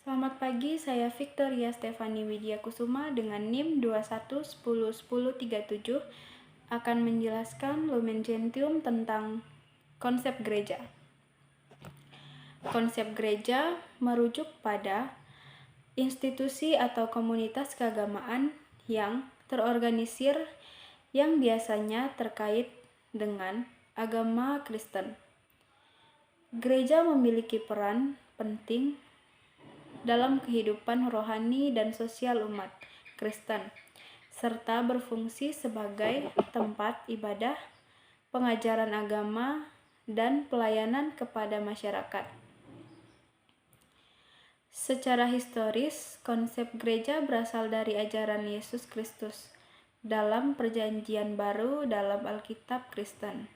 Selamat pagi, saya Victoria Stefani Widya Kusuma dengan NIM 21101037 akan menjelaskan Lumen Gentium tentang konsep gereja. Konsep gereja merujuk pada institusi atau komunitas keagamaan yang terorganisir yang biasanya terkait dengan agama Kristen. Gereja memiliki peran penting dalam kehidupan rohani dan sosial umat Kristen, serta berfungsi sebagai tempat ibadah, pengajaran agama, dan pelayanan kepada masyarakat. Secara historis, konsep gereja berasal dari ajaran Yesus Kristus dalam Perjanjian Baru dalam Alkitab Kristen.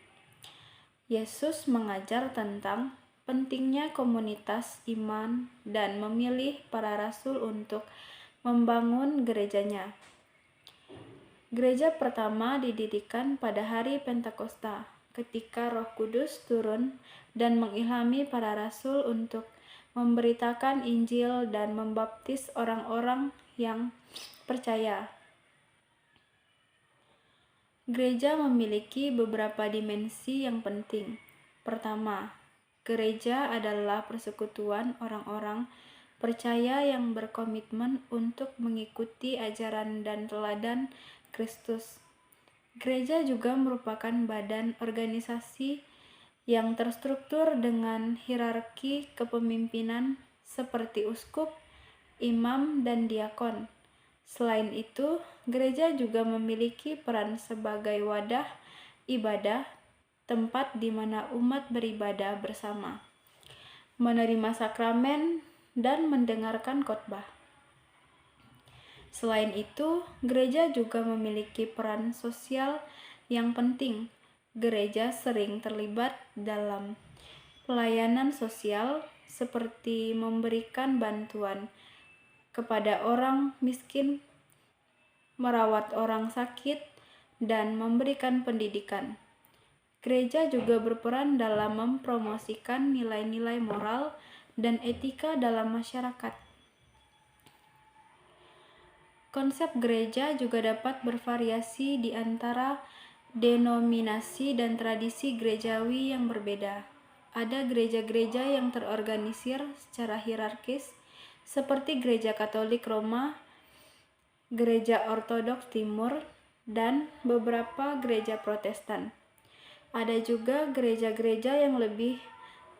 Yesus mengajar tentang pentingnya komunitas iman dan memilih para rasul untuk membangun gerejanya. Gereja pertama didirikan pada hari Pentakosta, ketika Roh Kudus turun dan mengilhami para rasul untuk memberitakan Injil dan membaptis orang-orang yang percaya. Gereja memiliki beberapa dimensi yang penting. Pertama, gereja adalah persekutuan orang-orang percaya yang berkomitmen untuk mengikuti ajaran dan teladan Kristus. Gereja juga merupakan badan organisasi yang terstruktur dengan hierarki kepemimpinan seperti uskup, imam, dan diakon. Selain itu, gereja juga memiliki peran sebagai wadah ibadah, tempat di mana umat beribadah bersama, menerima sakramen, dan mendengarkan khotbah. Selain itu, gereja juga memiliki peran sosial yang penting. Gereja sering terlibat dalam pelayanan sosial seperti memberikan bantuan kepada orang miskin, merawat orang sakit, dan memberikan pendidikan. Gereja juga berperan dalam mempromosikan nilai-nilai moral dan etika dalam masyarakat. Konsep gereja juga dapat bervariasi di antara denominasi dan tradisi gerejawi yang berbeda. Ada gereja-gereja yang terorganisir secara hierarkis, seperti Gereja Katolik Roma, Gereja Ortodoks Timur, dan beberapa gereja Protestan. Ada juga gereja-gereja yang lebih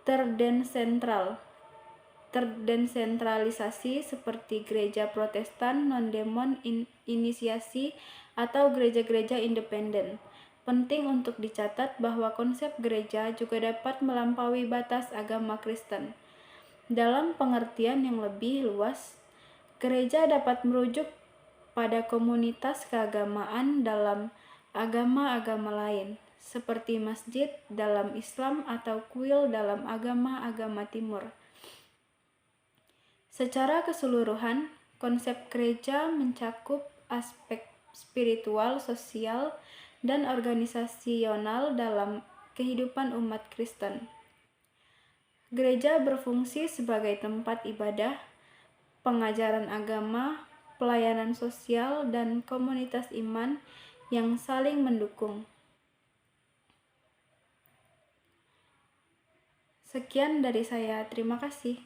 terdensentralisasi seperti gereja Protestan non-inisiasi atau gereja-gereja independen. Penting untuk dicatat bahwa konsep gereja juga dapat melampaui batas agama Kristen. Dalam pengertian yang lebih luas, gereja dapat merujuk pada komunitas keagamaan dalam agama-agama lain, seperti masjid dalam Islam atau kuil dalam agama-agama Timur. Secara keseluruhan, konsep gereja mencakup aspek spiritual, sosial, dan organisasional dalam kehidupan umat Kristen. Gereja berfungsi sebagai tempat ibadah, pengajaran agama, pelayanan sosial, dan komunitas iman yang saling mendukung. Sekian dari saya, terima kasih.